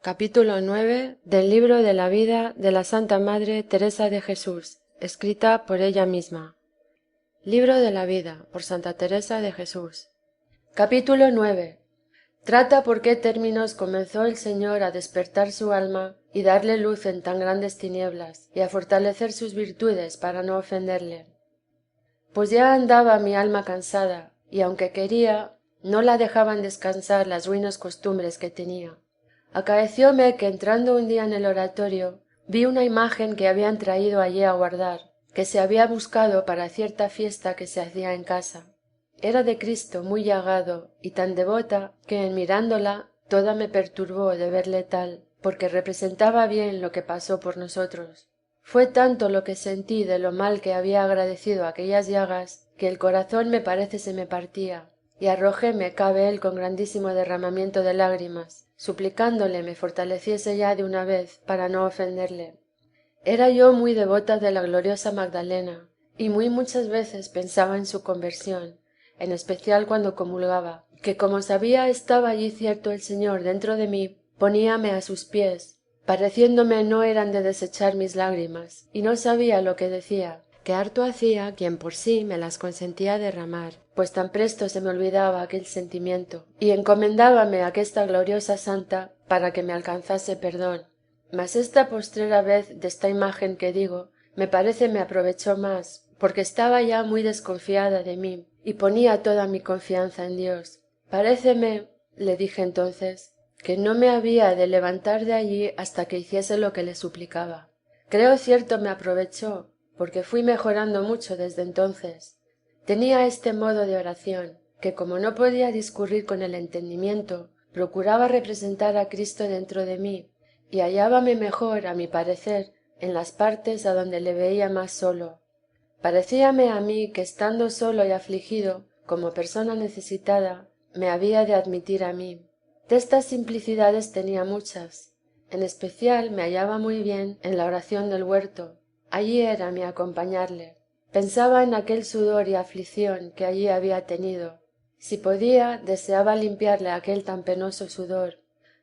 Capítulo 9 del libro de la vida de la Santa Madre Teresa de Jesús, escrita por ella misma. Libro de la vida por Santa Teresa de Jesús. Capítulo 9. Trata por qué términos comenzó el Señor a despertar su alma y darle luz en tan grandes tinieblas, y a fortalecer sus virtudes para no ofenderle. Pues ya andaba mi alma cansada, y aunque quería, no la dejaban descansar las ruines costumbres que tenía. Acaecióme que entrando un día en el oratorio, vi una imagen que habían traído allí a guardar, que se había buscado para cierta fiesta que se hacía en casa. Era de Cristo muy llagado y tan devota que en mirándola toda me perturbó de verle tal, porque representaba bien lo que pasó por nosotros. Fué tanto lo que sentí de lo mal que había agradecido aquellas llagas, que el corazón me parece se me partía, y arrojóme cabe él con grandísimo derramamiento de lágrimas, suplicándole me fortaleciese ya de una vez para no ofenderle. Era yo muy devota de la gloriosa Magdalena, y muy muchas veces pensaba en su conversión, en especial cuando comulgaba, que como sabía estaba allí cierto el Señor dentro de mí, poníame a sus pies, pareciéndome no eran de desechar mis lágrimas, y no sabía lo que decía, que harto hacía quien por sí me las consentía derramar, pues tan presto se me olvidaba aquel sentimiento, y encomendábame a aquesta gloriosa santa para que me alcanzase perdón. Mas esta postrera vez desta imagen que digo, me parece me aprovechó más, porque estaba ya muy desconfiada de mí, y ponía toda mi confianza en Dios. Paréceme, le dije entonces, que no me había de levantar de allí hasta que hiciese lo que le suplicaba. Creo cierto me aprovechó, porque fui mejorando mucho desde entonces. Tenía este modo de oración, que como no podía discurrir con el entendimiento, procuraba representar a Cristo dentro de mí, y hallábame mejor, a mi parecer, en las partes adonde le veía más solo. Parecíame a mí que estando solo y afligido, como persona necesitada, me había de admitir a mí. Destas simplicidades tenía muchas. En especial me hallaba muy bien en la oración del huerto. Allí era mi acompañarle. Pensaba en aquel sudor y aflicción que allí había tenido. Si podía, deseaba limpiarle aquel tan penoso sudor.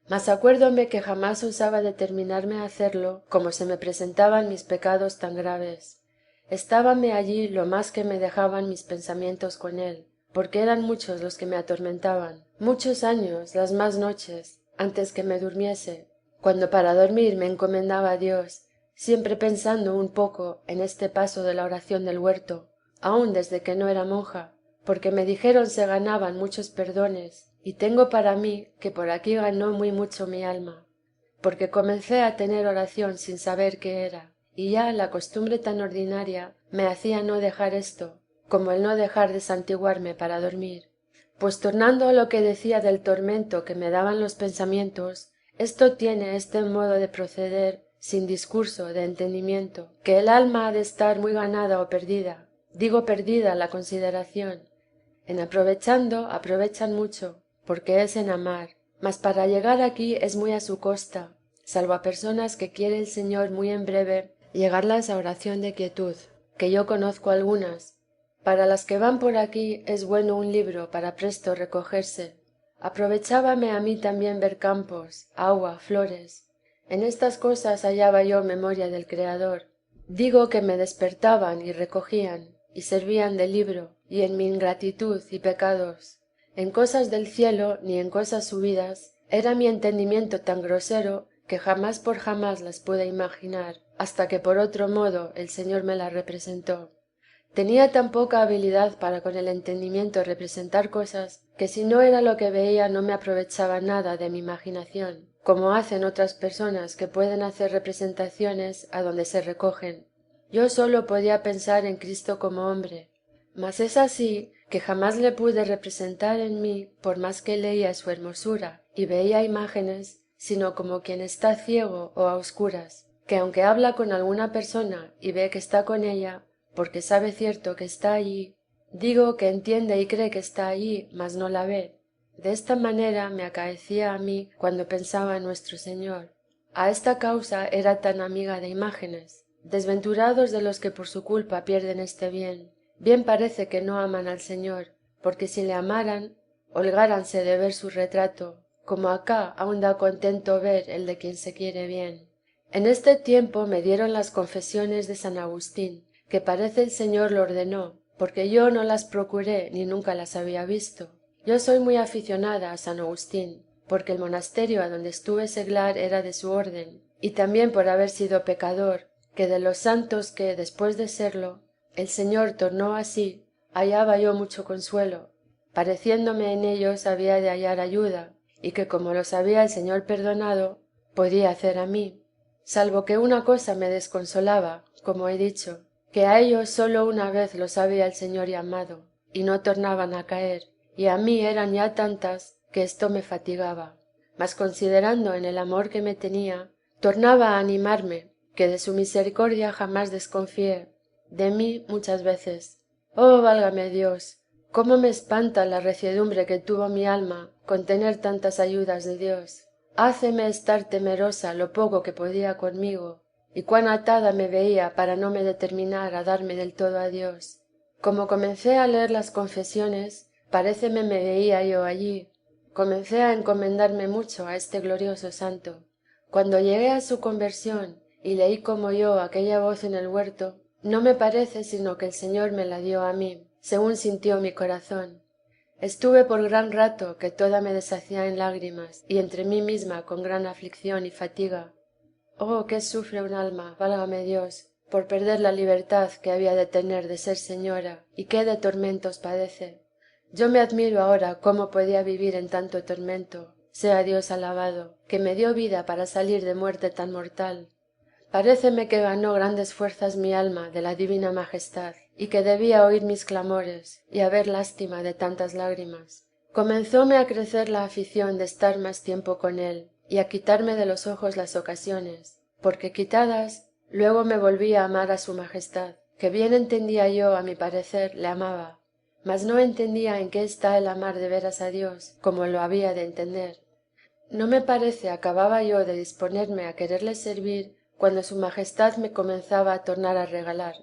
Mas acuérdome que jamás osaba determinarme a hacerlo como se me presentaban mis pecados tan graves. Estábame allí lo más que me dejaban mis pensamientos con él, porque eran muchos los que me atormentaban, muchos años, las más noches, antes que me durmiese, cuando para dormir me encomendaba a Dios, siempre pensando un poco en este paso de la oración del huerto, aun desde que no era monja, porque me dijeron se ganaban muchos perdones, y tengo para mí que por aquí ganó muy mucho mi alma, porque comencé a tener oración sin saber qué era, y ya la costumbre tan ordinaria me hacía no dejar esto, como el no dejar de santiguarme para dormir. Pues tornando a lo que decía del tormento que me daban los pensamientos, esto tiene este modo de proceder sin discurso de entendimiento, que el alma ha de estar muy ganada o perdida, digo perdida la consideración. En aprovechando aprovechan mucho, porque es en amar, mas para llegar aquí es muy a su costa, salvo a personas que quiere el Señor muy en breve llegarlas a oración de quietud, que yo conozco algunas. Para las que van por aquí es bueno un libro para presto recogerse. Aprovechábame a mí también ver campos, agua, flores. En estas cosas hallaba yo memoria del Creador. Digo que me despertaban y recogían, y servían de libro, y en mi ingratitud y pecados. En cosas del cielo ni en cosas subidas era mi entendimiento tan grosero que jamás por jamás las pude imaginar, hasta que por otro modo el Señor me las representó. Tenía tan poca habilidad para con el entendimiento representar cosas, que si no era lo que veía no me aprovechaba nada de mi imaginación, como hacen otras personas que pueden hacer representaciones adonde se recogen. Yo sólo podía pensar en Cristo como hombre, mas es así que jamás le pude representar en mí por más que leía su hermosura y veía imágenes, sino como quien está ciego o a oscuras, que aunque habla con alguna persona y ve que está con ella, porque sabe cierto que está allí, digo que entiende y cree que está allí, mas no la ve. De esta manera me acaecía a mí cuando pensaba en nuestro Señor. A esta causa era tan amiga de imágenes. Desventurados de los que por su culpa pierden este bien. Bien parece que no aman al Señor, porque si le amaran, holgáranse de ver su retrato, como acá aún da contento ver el de quien se quiere bien. En este tiempo me dieron las confesiones de San Agustín, que parece el Señor lo ordenó, porque yo no las procuré ni nunca las había visto. Yo soy muy aficionada a San Agustín, porque el monasterio adonde estuve seglar era de su orden, y también por haber sido pecador, que de los santos que, después de serlo, el Señor tornó así, hallaba yo mucho consuelo, pareciéndome en ellos había de hallar ayuda, y que como los había el Señor perdonado, podía hacer a mí, salvo que una cosa me desconsolaba, como he dicho, que a ellos sólo una vez los había el Señor llamado, y no tornaban a caer, y a mí eran ya tantas que esto me fatigaba. Mas considerando en el amor que me tenía, tornaba a animarme, que de su misericordia jamás desconfié, de mí muchas veces. Oh, válgame Dios, cómo me espanta la reciedumbre que tuvo mi alma con tener tantas ayudas de Dios. Háceme estar temerosa lo poco que podía conmigo, y cuán atada me veía para no me determinar a darme del todo a Dios. Como comencé a leer las confesiones, paréceme me veía yo allí. Comencé a encomendarme mucho a este glorioso santo. Cuando llegué a su conversión y leí como yo aquella voz en el huerto, no me parece sino que el Señor me la dio a mí, según sintió mi corazón. Estuve por gran rato que toda me deshacía en lágrimas y entre mí misma con gran aflicción y fatiga. Oh, qué sufre un alma, válgame Dios, por perder la libertad que había de tener de ser señora, y qué de tormentos padece. Yo me admiro ahora cómo podía vivir en tanto tormento, sea Dios alabado, que me dio vida para salir de muerte tan mortal. Paréceme que ganó grandes fuerzas mi alma de la divina majestad, y que debía oír mis clamores y haber lástima de tantas lágrimas. Comenzóme a crecer la afición de estar más tiempo con él, y a quitarme de los ojos las ocasiones, porque quitadas, luego me volví a amar a su majestad, que bien entendía yo, a mi parecer, le amaba, mas no entendía en qué está el amar de veras a Dios, como lo había de entender. No me parece acababa yo de disponerme a quererle servir, cuando su majestad me comenzaba a tornar a regalar.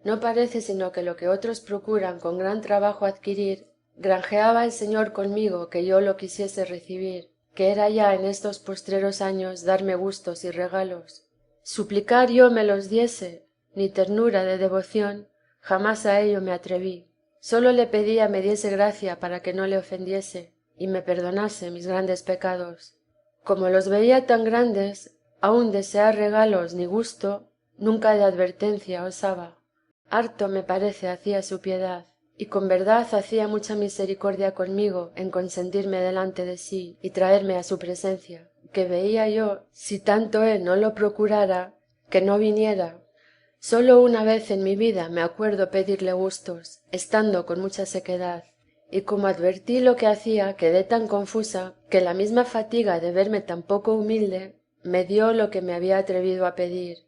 No parece sino que lo que otros procuran con gran trabajo adquirir, granjeaba el Señor conmigo que yo lo quisiese recibir, que era ya en estos postreros años darme gustos y regalos. Suplicar yo me los diese, ni ternura de devoción, jamás a ello me atreví. Sólo le pedía me diese gracia para que no le ofendiese, y me perdonase mis grandes pecados. Como los veía tan grandes, aun desear regalos ni gusto, nunca de advertencia osaba. Harto me parece hacía su piedad, y con verdad hacía mucha misericordia conmigo en consentirme delante de sí y traerme a su presencia, que veía yo, si tanto él no lo procurara, que no viniera. Sólo una vez en mi vida me acuerdo pedirle gustos, estando con mucha sequedad, y como advertí lo que hacía, quedé tan confusa, que la misma fatiga de verme tan poco humilde, me dio lo que me había atrevido a pedir.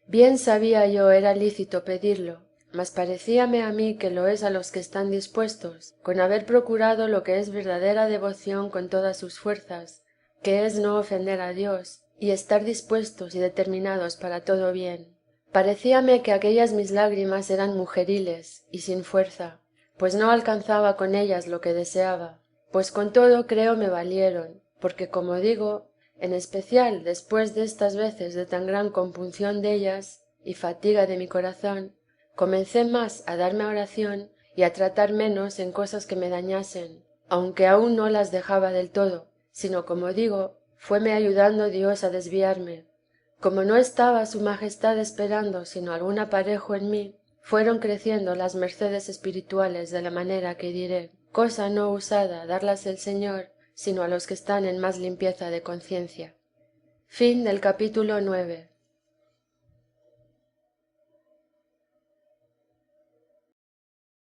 Bien sabía yo era lícito pedirlo, mas parecíame a mí que lo es a los que están dispuestos, con haber procurado lo que es verdadera devoción con todas sus fuerzas, que es no ofender a Dios, y estar dispuestos y determinados para todo bien. Parecíame que aquellas mis lágrimas eran mujeriles y sin fuerza, pues no alcanzaba con ellas lo que deseaba, pues con todo creo me valieron, porque como digo, en especial después destas veces de tan gran compunción dellas y fatiga de mi corazón, comencé más a darme a oración y a tratar menos en cosas que me dañasen, aunque aún no las dejaba del todo, sino como digo, fueme ayudando Dios a desviarme. Como no estaba su majestad esperando sino algún aparejo en mí, fueron creciendo las mercedes espirituales de la manera que diré, cosa no usada darlas el Señor sino a los que están en más limpieza de conciencia. Capítulo 9.